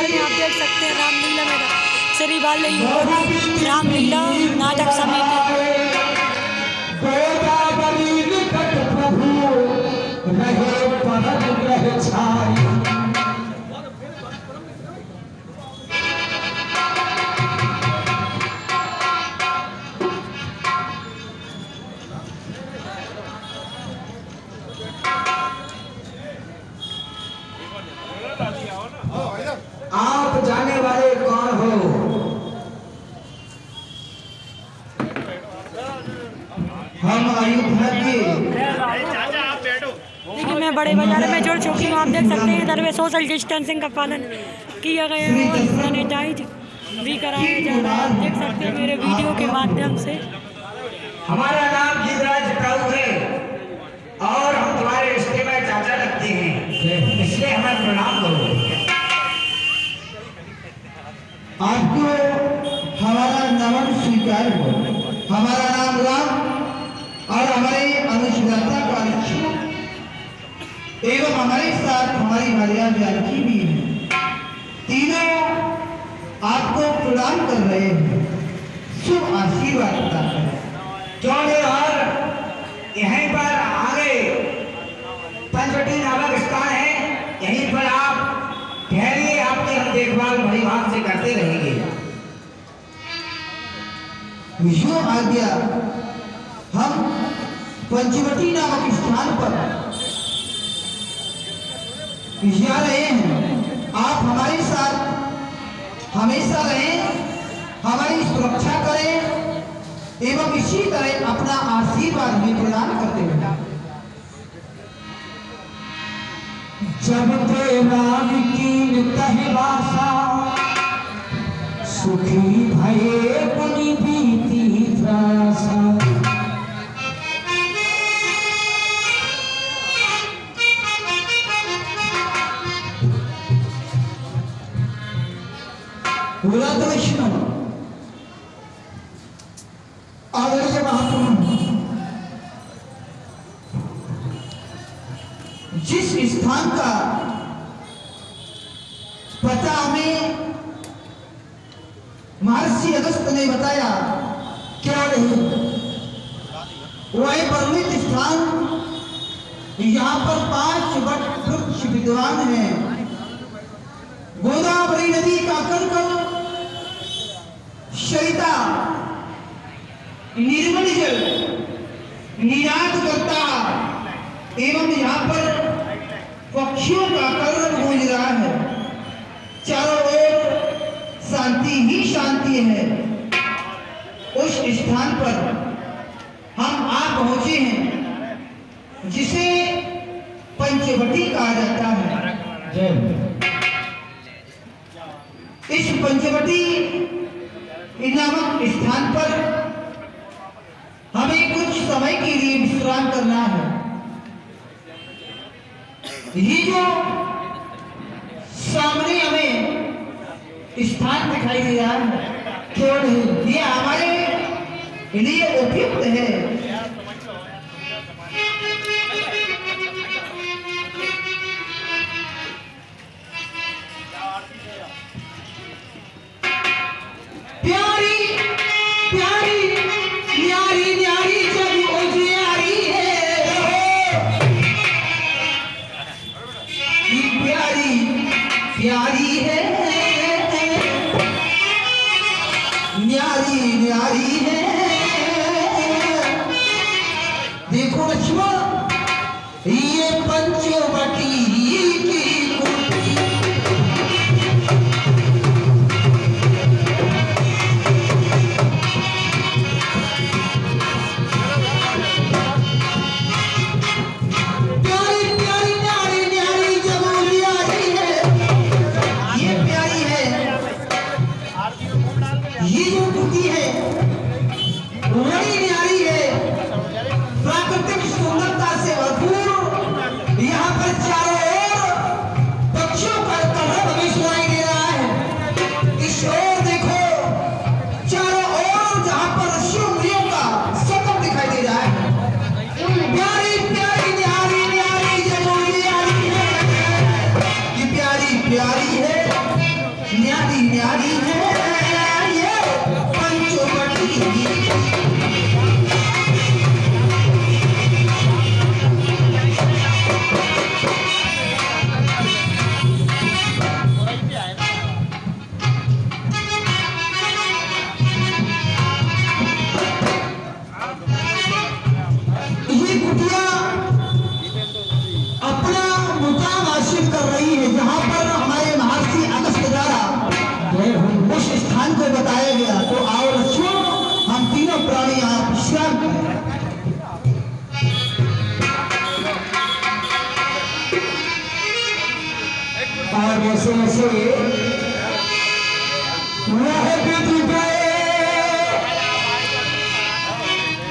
बाजार में आप देख सकते हैं रामलीला में श्री बाल युवती रामलीला नाटक समिति। आप जाने वाले कौन हो? हम अयोध्या के। देखिए मैं बड़े बाजार में जुड़ चुकी हूँ। आप देख सकते हैं इधर में सोशल डिस्टेंसिंग का पालन किया गया है और सैनिटाइज भी कराया जा रहा है। आप देख सकते हैं मेरे वीडियो के माध्यम से। हमारा नाम जीवराज जटाऊ है और हम तुम्हारे रिश्ते में चाचा लगते हैं, इसलिए हमें प्रणाम करो। आपको हमारा नमन स्वीकार हो। हमारा नाम राम और हमारे अनुसुदाता का लक्ष्मण एवं हमारे साथ हमारी भार्या जानकी भी है। तीनों आपको प्रणाम कर रहे हैं, शुभ आशीर्वाद प्राप्त है। चौड़े और यहीं पर आगे पंचवटी नामक स्थान है, यहीं पर आप ठहरिए, आपकी हम देखभाल बड़ी भाग से करते रहेंगे। जो आज्ञा हम पंचवटी नामक स्थान पर जा रहे हैं, आप हमारे साथ हमेशा रहें, हमारी सुरक्षा करें एवं इसी तरह अपना आशीर्वाद भी प्रदान करते हैं। जब ते राम की तहवासा सुखी भये पुनि बीती त्रासा। बोला तो विष्णु आदरणीय महात्मा, जिस स्थान का पता हमें महर्षि अगस्त ने बताया क्या नहीं, वह परिमित स्थान यहाँ पर 5 वट वृक्ष विद्वान हैं। गोदावरी नदी का कलकल शैता निर्मल जल निरात करता एवं यहाँ पर पक्षियों का कलरव गूंज रहा है। चारों ओर शांति ही शांति है। उस स्थान पर हम आ पहुंचे हैं जिसे पंचवटी कहा जाता है। इस पंचवटी नामक स्थान पर हमें कुछ समय के लिए विश्राम करना है। ये जो सामने हमें स्थान दिखाई दे रहा है, क्यों नहीं, ये हमारे लिए उपयुक्त है। प्यारी है, न्यारी न्यारी है। देखो लक्ष्मण, ये पंचवटी की आयोजित कर रही है, जहाँ पर हमारे महर्षि अगस्त्य द्वारा उस स्थान को बताया गया। तो आओ बच्चों, हम तीनों प्राणी यहाँ विश्राम करें। और वैसे वैसे वह विधि गए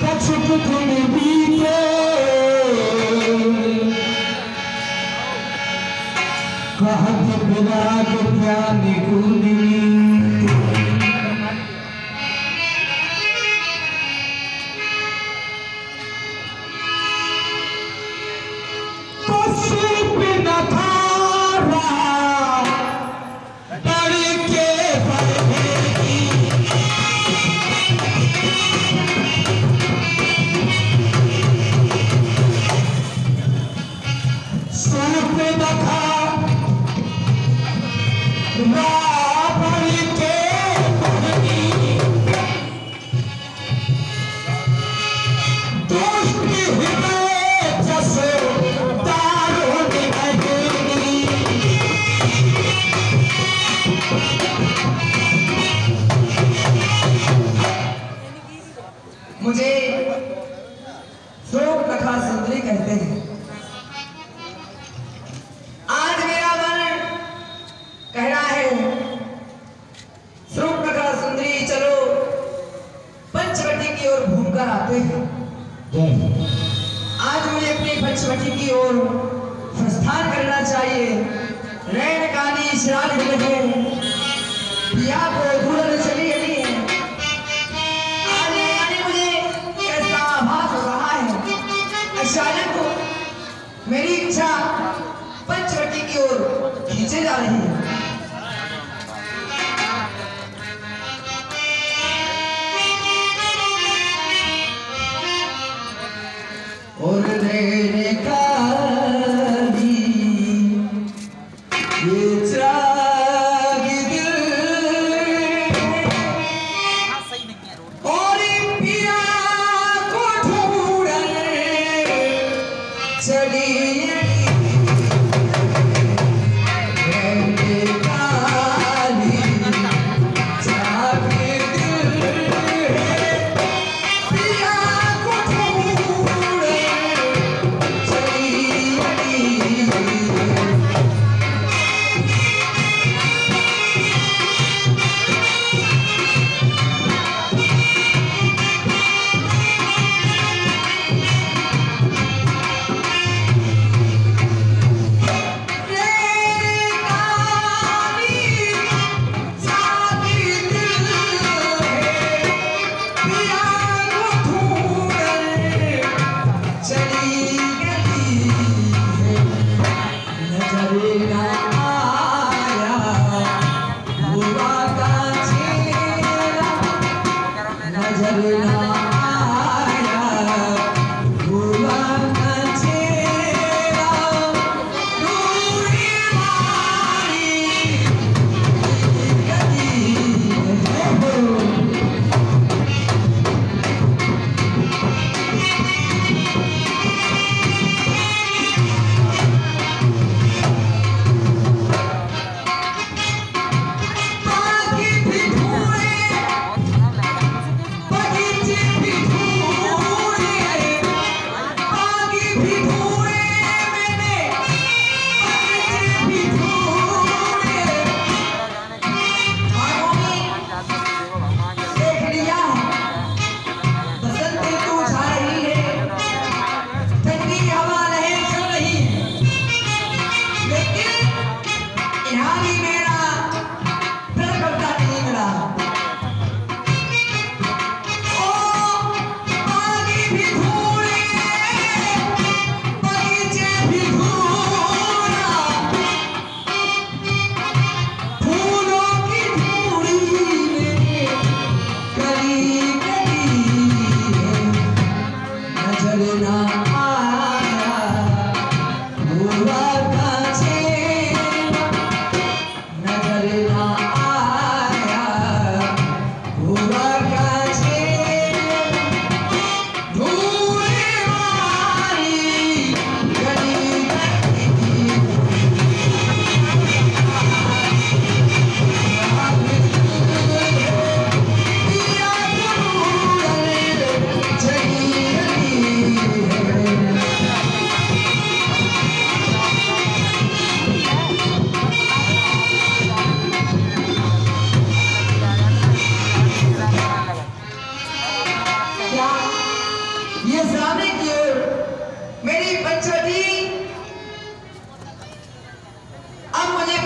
कछुक तुम बीते, कहत विराग ज्ञान कुंडली। मुझे श्लोक कथा सुंदरी कहते हैं। आज मेरा मन कह रहा है श्लोक कथा सुंदरी, चलो पंचवटी की ओर घूमकर आते हैं। आज मुझे अपनी पंचवटी की ओर प्रस्थान करना चाहिए। रैन कानी श्राद्ध लगे पिया को दूर चली गई। अचानक मेरी इच्छा पंचवटी की ओर खींचे जा रही है। और रहने का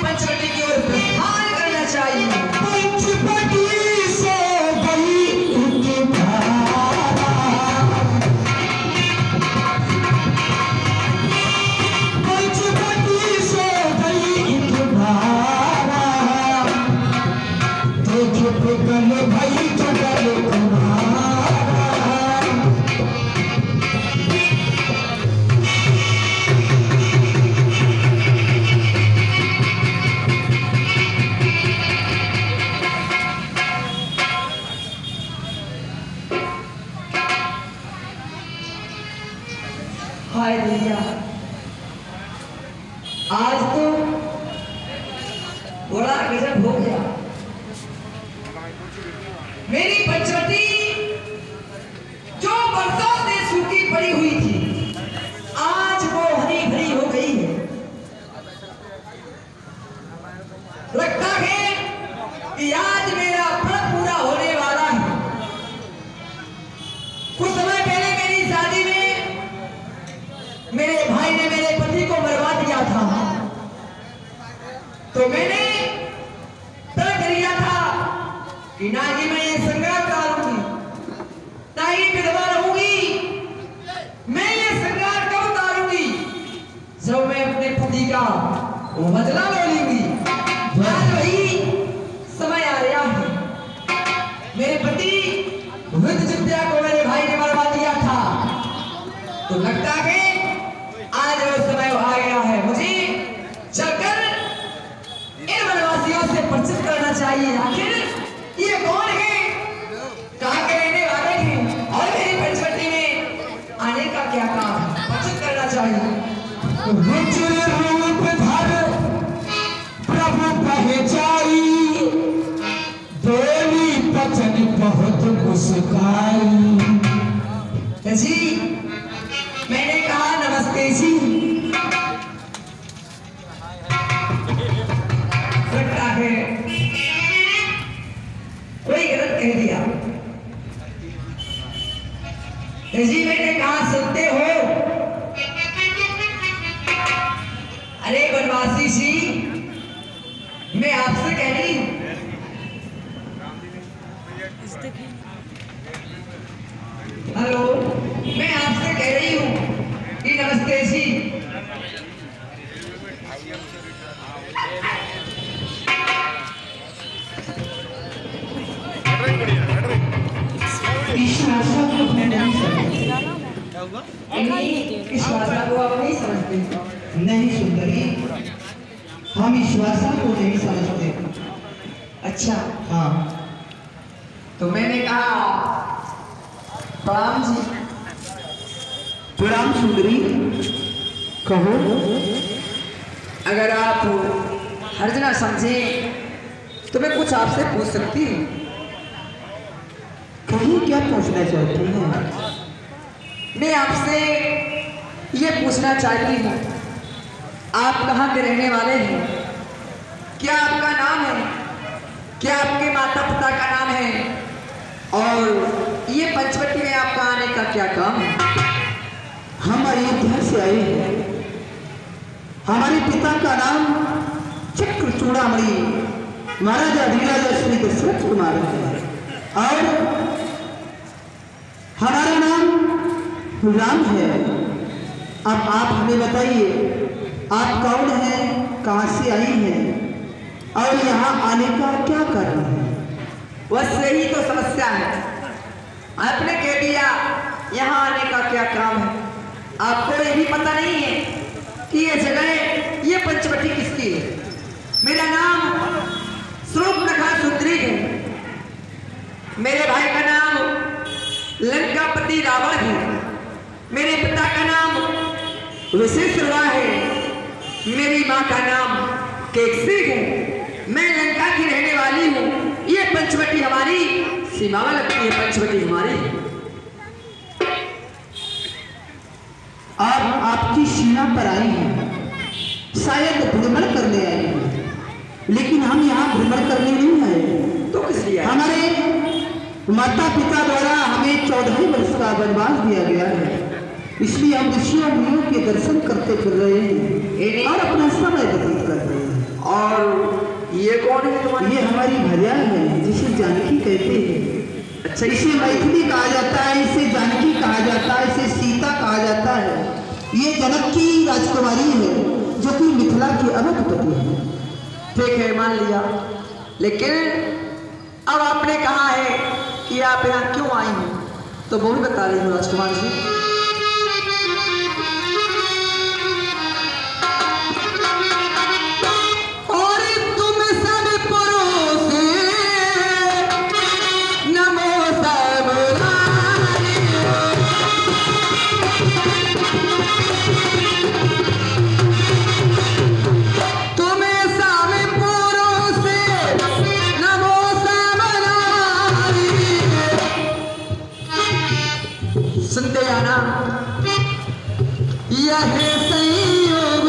पंचवटी की ओर प्रस्थान करना चाहिए। पंचवटी से गई एक धारा, पंचवटी से गई एक धारा, देखे पिघल भई जगल तुम्हारा। हाय भैया, आज तो बड़ा गजब हो गया। मेरी पंचवटी जो बरसों से सूखी पड़ी हुई थी, आज वो हरी भरी हो गई है। लगता है कि आज मेरा व्रत पूरा होने वाला है। कुछ समय पहले मेरी शादी में मेरे भाई ने मेरे पति को मरवा दिया था, तो मैंने तय कर लिया था कि ना ही मैं ये संग्राम उतारूंगी, ना ही विधवा रहूंगी। मैं ये संग्राम कब उतारूंगी? जब मैं अपने पति का वो बदला ले लूंगी। आज वही समय आ रहा है। मेरे पति विद्या को मेरे भाई ने मरवा दिया था, तो लगता है आज वो समय आ गया है। मुझे चलकर इन वनवासियों से परिचित करना चाहिए। आखिर ये कौन है, कहाँ के रहने वाले हैं और मेरी पंचवटी में आने का क्या काम है, परिचित करना चाहिए। रूप धर प्रभु पहचाई, बोली बचन बहुत मुस्काई। जी मैंने कहा नमस्ते जी। लगता है कोई गलत कह दिया। जी मैंने कहा सुनते हो? अरे वनवासी जी, मैं आपसे कह रही हूं। हेलो, मैं आपसे कह रही हूँ कि नमस्ते जी। इस भाषा को आप नहीं समझते? नहीं सुंदरी, हम इस भाषा को नहीं समझते। अच्छा हाँ, तो मैंने कहा प्रणाम जी। प्रणाम सुंदरी, कहो। अगर आप हर्ज ना समझे तो मैं कुछ आपसे पूछ सकती हूँ? कहीं क्या पूछना चाहती हैं? मैं आपसे ये पूछना चाहती हूँ, आप कहाँ के रहने वाले हैं? क्या आपका नाम है? क्या आपके माता पिता का नाम है? और ये पंचवटी में आपका आने का क्या काम है? हम अयोध्या से आए हैं। हमारे पिता का नाम चक्र चूड़ामणि महाराजा धीराज श्री दशरथ कुमार है, और हमारा नाम राम है। अब आप हमें बताइए, आप कौन हैं, कहाँ से आई हैं और यहाँ आने का क्या कारण है? बस यही तो समस्या है। आपने कह दिया यहाँ आने का क्या काम है। आपको ये भी पता नहीं है कि ये जगह, ये पंचवटी किसकी है। मेरा नाम स्वरूपनखा सुंदरी है। मेरे भाई का नाम लंकापति रावण है। मेरे पिता का नाम विशेषरा है। मेरी माँ का नाम केकसी है। मैं लंका की रहने वाली हूँ। ये पंचवटी हमारी सीमा में लगती है। पंचवटी हमारी। आप आपकी सीमा पर आई हैं, शायद भ्रमण करने आई हैं, लेकिन हम यहाँ भ्रमण करने नहीं आए। तो किस लिए? हमारे माता पिता द्वारा हमें 14 वर्ष का वनवास दिया गया है, इसलिए हम ऋषियों मुनियों के दर्शन करते फिर रहे हैं और अपना समय व्यतीत कर रहे हैं। और ये कौन है तुम्हारी? ये हमारी भैया है जिसे जानकी कहते हैं। अच्छा, इसे मैथिली कहा जाता है, इसे जानकी कहा जाता है, इसे सीता कहा जाता है। ये जनक की राजकुमारी है जो कि मिथिला की अवधपति है। ठीक है, मान लिया, लेकिन अब आपने कहा है कि आप यहाँ क्यों आई हैं, तो वो भी बता रही हूँ राजकुमार जी। सुनते आना, यह संयोग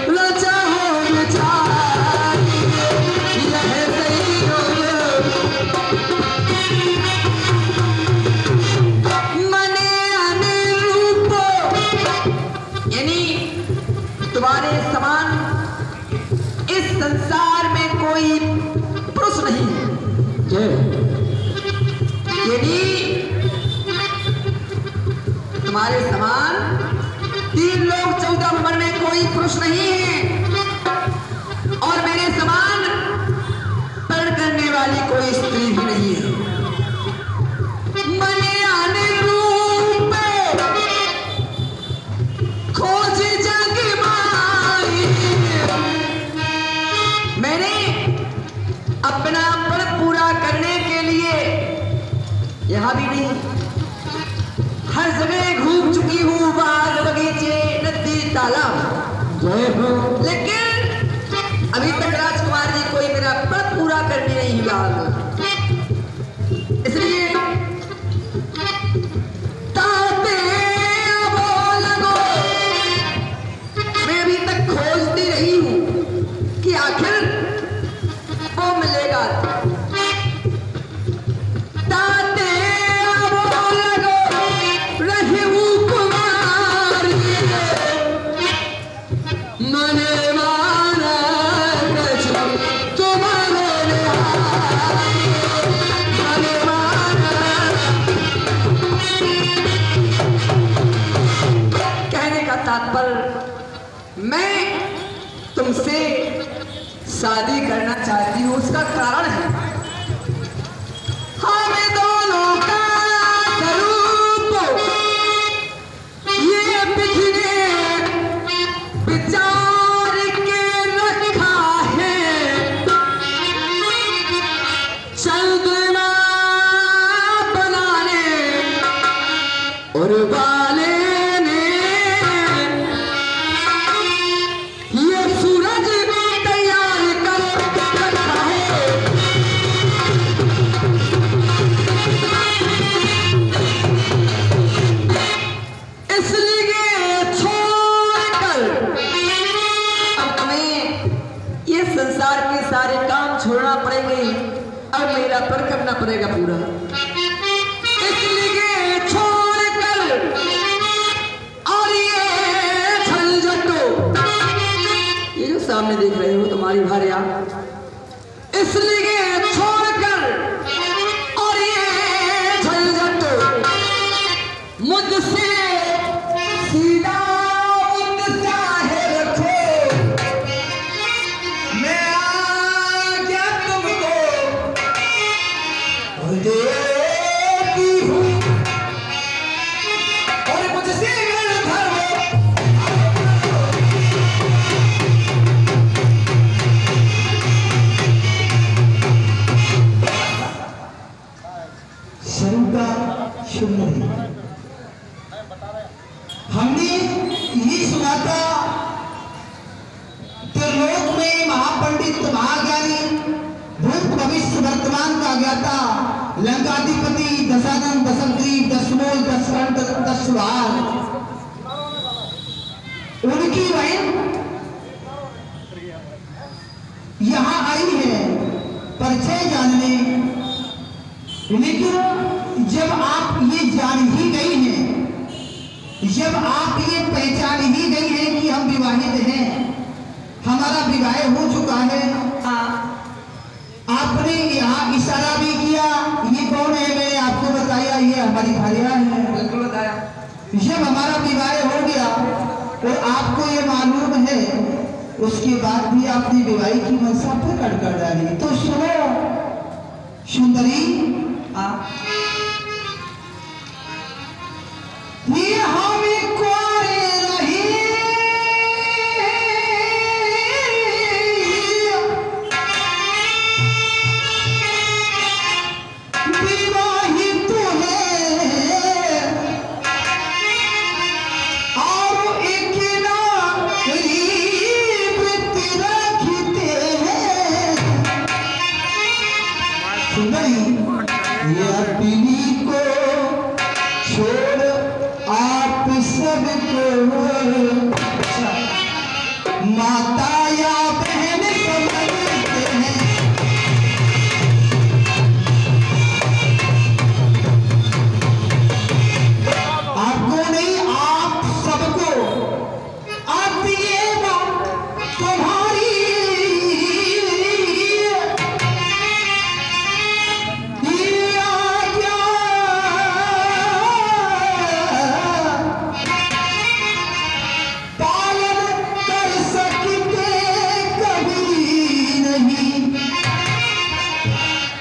रचा हो विचार, यह संयोग मने अनुरूप, यानी तुम्हारे समान इस संसार में कोई पुरुष नहीं है। यानी तुम्हारे समान 3 लोग 14 उम्र में कोई पुरुष नहीं है, और मेरे समान प्रण करने वाली कोई स्त्री भी नहीं है। मने अनुरूप खोज जग माई, मैंने अपना प्रण पूरा करने के लिए यहाँ भी नहीं, हर जगह घूम चुकी हूँ, बाग बगीचे नदी तालाब, लेकिन अभी तक राजकुमार जी कोई मेरा प्रण पूरा करने नहीं हुआ। इसलिए ताते लगो, मैं अभी तक खोजती रही हूँ कि आखिर वो मिलेगा। मैं तुमसे शादी करना चाहती हूँ, उसका कारण है हमें दोनों का स्वरूप ये बिखरे विचार के रखा है, चंद्रमा बनाने और वाले सारे काम छोड़ना पड़ेंगे और मेरा पर करना पड़ेगा पूरा। इसलिए छोड़कर और ये झंझटो, ये जो सामने देख रहे हो तुम्हारी भार्या, इसलिए छोड़कर और ये झंझटो मुझसे सीधा हमने ये सुना था त्रिलोक में महापंडित महाज्ञानी भूत भविष्य वर्तमान का ज्ञाता लंकाधिपति दशानन दशग्रीव दशमूल दशकंठ दशवार, उनकी बहन यहाँ आई है परिचय जानने, लेकिन जब आप ये जान ही गई हैं, जब आप ये पहचान ही गई हैं कि हम विवाहित हैं, हमारा विवाह हो चुका है। आपने यहाँ इशारा भी किया, ये कौन है? मैंने आपको बताया ये हमारी भार्या है। बिल्कुल बताया। जब हमारा विवाह हो गया और आपको ये मालूम है, उसके बाद भी आपने विवाह की मनसा प्रकट कर डाली। तो सुनो सुंदरी, ये हमें कुआरे नहीं, विवाहित है और एक नारी वृत्ति रखते हैं। सुंदरी, ये अपनी को छोड़ आप सबको माता या बहन समझते हैं। आपको नहीं, आप सबको आती है बात तुम्हारी।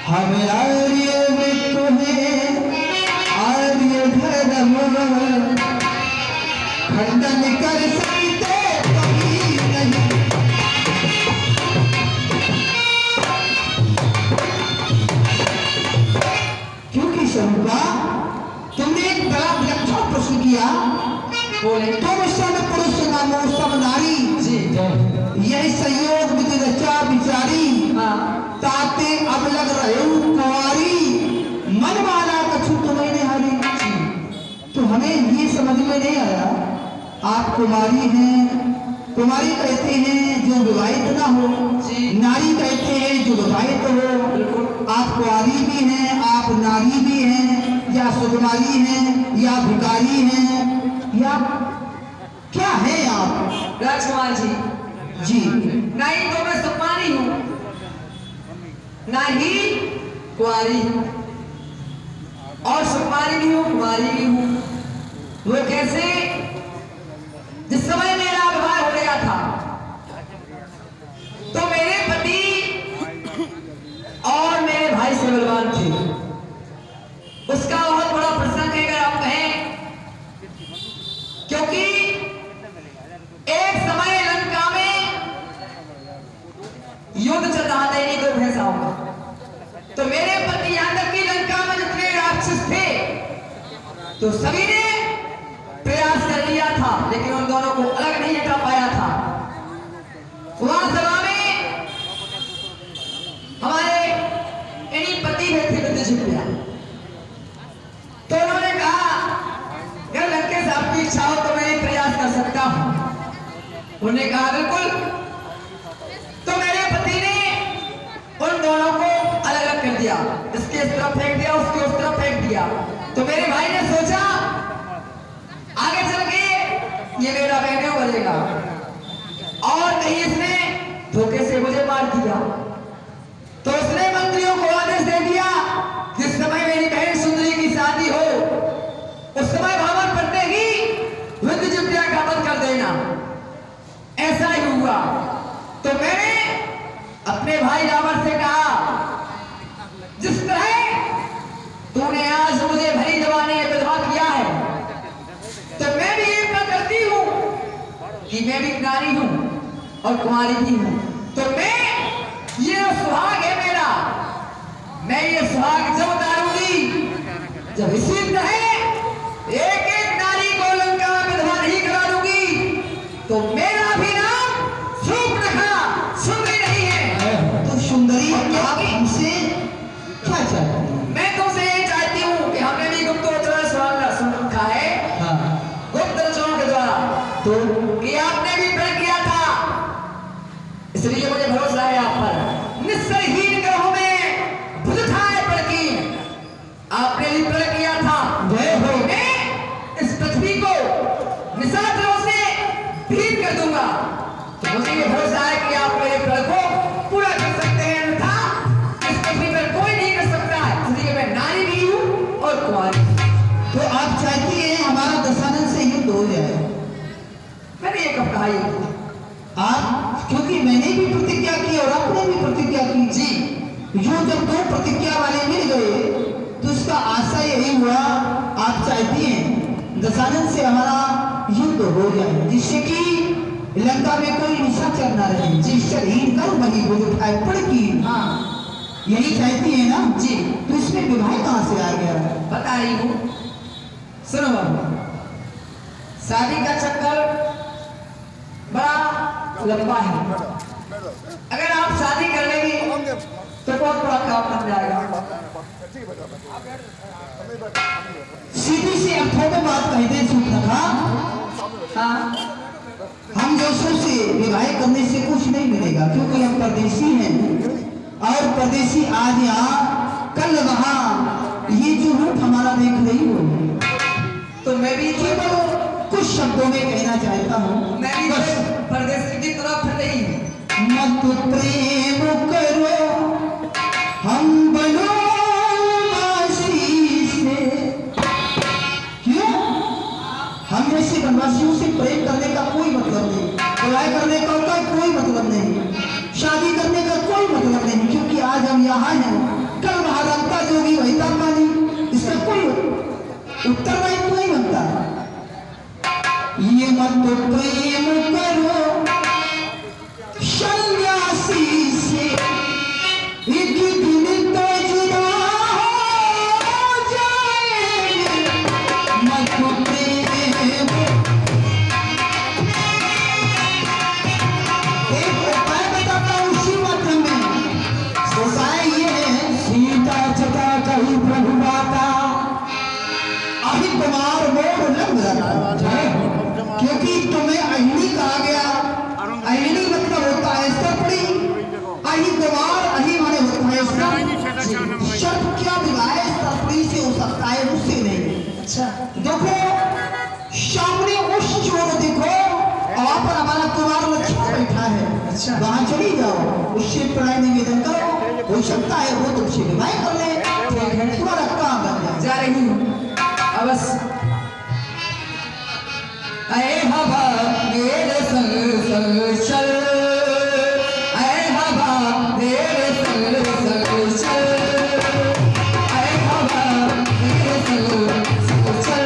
हम आर्य में तुम्हें आर्य धर्म खंडन कर सकते कभी नहीं। क्योंकि स्वरूपा, तुमने एक बड़ा विलक्षण प्रश्न किया। बोले तुम सब पुरुष नामो सब नारी, यही संयोग विधि रचा विचारी, ताते अब लग रहे कुंवारी, मन माना कछु तुम्हें नहीं हारी। तो हमें ये समझ में नहीं आया, आप कुमारी हैं। कुमारी कहते हैं जो विवाहित ना हो, नारी कहते हैं जो विवाहित हो। आप कुंवारी भी हैं, आप नारी भी हैं, या सुकुमारी हैं, या भिखारी हैं, या क्या है आप? राजकुमार जी, नहीं तो मैं सुकुमारी हूँ, ना ही कुंवारी हूँ, और सुकुमारी भी हूँ, कुंवारी भी हूँ। वो कैसे? जिस समय मेरा विवाह हो गया था तो मेरे पति और मेरे भाई से बलवान थे। उसका बहुत बड़ा प्रसंग है अगर आप कहें, क्योंकि एक समय लंका में युद्ध चल रहा था इन्हीं दो भैंसाओं का। तो मेरे पति यहां तक कि लंका में जितने राक्षस थे तो सभी ने प्रयास कर लिया था, लेकिन उन दोनों को अलग नहीं हटा पाया था। वहां सभा में हमारे इन्हीं पति थे विद्युजिप्या। तो उन्होंने कहा अगर लंकेश आपकी इच्छा हो तो मैं प्रयास कर सकता हूं। उन्होंने कहा बिल्कुल। तो मेरे पति ने उन दोनों को अलग अलग कर दिया, इसके इस तरफ फेंक दिया, उसके उस तरफ फेंक दिया। तो मेरे भाई ने सोचा आगे चल के ये मेरा बेटे बनेगा और कहीं इसने धोखे से मुझे मार दिया। तो उसने मंत्रियों को आदेश दे दिया जिस समय मेरी बहन सुंदरी की शादी हो उस समय भावन पड़ते ही विद्युजिप्या का वध कर देना। ऐसा ही हुआ। तो मैंने अपने भाई रावण से कहा जिस तरह तूने आज मुझे भरी जवानी में विधवा किया है तो मैं भी ये करती हूँ कि मैं भी नारी हूँ और कुंवारी भी हूँ। तो मैं ये सुहाग है मेरा, मैं ये सुहाग जब उतारूंगी जब इसी तरह एक एक नारी को लंका में विधवा नहीं करा दूंगी तो मेरा भी नाम शूर्पणखा सुंदरी नहीं है। तो सुंदरी आप हमसे क्या चाहती हैं? मैं तुमसे ये चाहती हूँ कि हमने भी गुप्तोत्तर सुहाग सुन रखा है गुप्त रचनाओं के द्वारा, तो कि आपने भी प्रण किया था, इसलिए मुझे भरोसा है आप पर। निस्सरहीन ग्रहों में भुज ठाए पर की आपने भी प्रण किया था मैं इस पृथ्वी को निशाचरों से भीत कर दूंगा। तो मुझे ये भरोसा है जो जब दो प्रतिज्ञा वाले मिल गए तो उसका आशा यही हुआ, आप चाहती हैं दशानन से हमारा युद्ध हो जाए, जिससे कि लंका में कोई निशाचर न रहे, जिसहीन कर बनी वो जो पड़ की। हाँ यही चाहती है ना जी। तो इसमें विवाह कहाँ से आ गया? बता रही हूँ, सुनो बाबू। शादी का चक्कर बड़ा लंबा है। अगर आप शादी कर लेंगे तो बहुत बड़ा काम बन जाएगा। सीधी सी अर्थों में बात कहते सूत्रधा। हाँ हम जोशों से विवाह करने से कुछ नहीं मिलेगा, क्योंकि हम परदेसी हैं और परदेसी आज यहाँ कल वहाँ, ये जो रूप हमारा देख रही हो। तो मैं भी केवल कुछ शब्दों में कहना चाहता हूँ, मैं भी बस परदेसी की तरफ नहीं। मत प्रेम करो हम बनो वासी से। क्यों? हम जैसे वनवासियों से प्रेम करने का कोई मतलब नहीं, विवाह करने का कोई मतलब नहीं, शादी करने का कोई मतलब नहीं, क्योंकि आज हम यहाँ हैं, कल वहाँ रंगता जोगी वहीता पानी, इसका कोई उत्तरदायित्व नहीं बनता। ये मत प्रेम करो सन्यासी से, एक दिन तो जुदा हो जाएंगे। मत प्रेम, एक उपाय बताता हूँ उसी मत में। उपाय ये है, सीता जटा कही प्रभु माता अभी कुमार मोह लग रहा है, क्योंकि तुम्हें अहिनी कहा गया। अहिनी मतलब होता है सपड़ी, अहि कुमार, अहि माने होता है शब्द। क्या विवाह सपड़ी से हो सकता है, उससे नहीं। अच्छा देखो सामने उस चोर देखो, वहां पर हमारा कुमार लक्ष्मण बैठा है। अच्छा वहां चली जाओ, उससे प्रणय निवेदन करो, हो सकता है वो तुमसे विवाह कर ले, तुम्हारा काम बन जाए। जा रही हूँ अवश्य। ऐ हवा मेरे संग संग चल, ऐ हवा मेरे संग संग चल, ऐ हवा मेरे संग संग चल।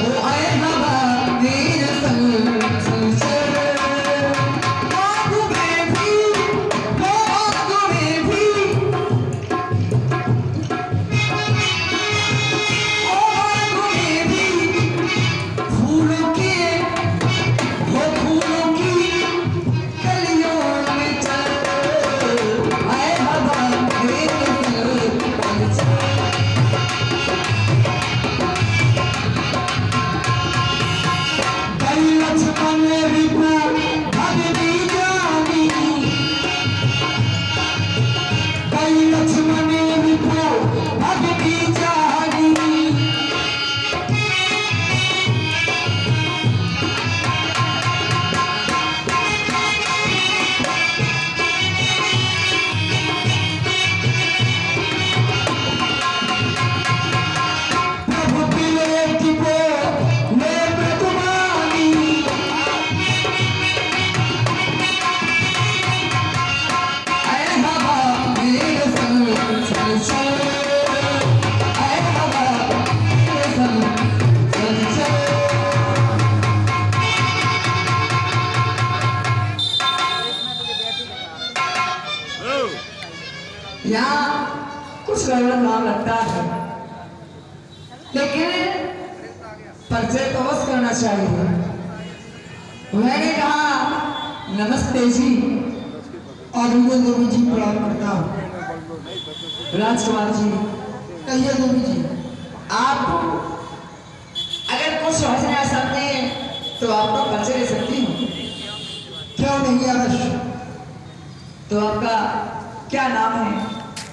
ओ ऐ हवा मेरे संग संग चल, आँखों में भी, वो आँखों में भी, यहाँ कुछ गड़बड़ नाम लगता है, लेकिन परिचय तो बस करना चाहिए। मैंने कहा नमस्ते जी, और देवी जी प्रणाम करता हूँ। राजकुमार जी, कहिए देवी जी। आप अगर कुछ समझना चाहते हैं तो आपका परिचय ले सकती हूँ। क्यों नहीं अवश्य। तो आपका क्या नाम है,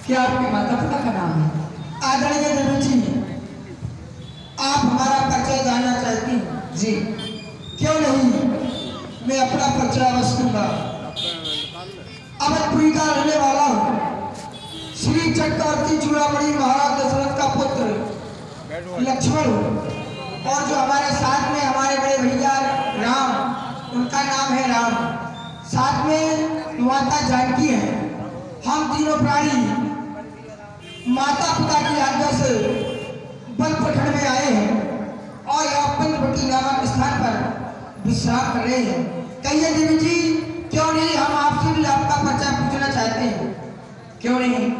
क्या आपके माता पिता का नाम है? आदरणीय देवी जी, आप हमारा परिचय जानना चाहती हैं? जी क्यों नहीं, मैं अपना परिचय अवश्य दूंगा। अवधपुरी का रहने वाला हूँ, श्री चक्रवर्ती चूड़ामणि महाराज दशरथ का पुत्र लक्ष्मण हूँ, और जो हमारे साथ में हमारे बड़े भैया राम, उनका नाम है राम, साथ में माता जानकी है। हम तीनों प्राणी माता पिता की आज्ञा से वन प्रखंड में आए हैं और यहाँ पंचवटी नामक स्थान पर विश्राम कर रहे हैं। कहिए देवी जी, क्यों नहीं हम आपसे भी आपका परिचय पूछना चाहते हैं? क्यों नहीं?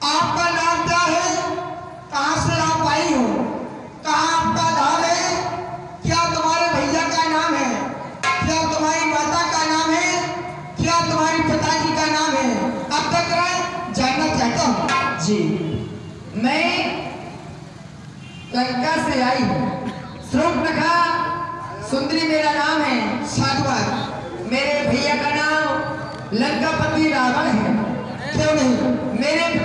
आपका नाम क्या है? कहाँ से आप आई हो? कहाँ आपका धाम है? क्या तुम्हारे भैया का नाम है? क्या तुम्हारी माता का नाम है? क्या तुम्हारे पिताजी का नाम है? अब तक जानना चाहता हूँ। जी, मैं लंका से आई हूँ। श्रुपनखा सुंदरी मेरा नाम है। साधुवाद। मेरे भैया का नाम लंकापति रावण है। क्यों नहीं? मेरे पिता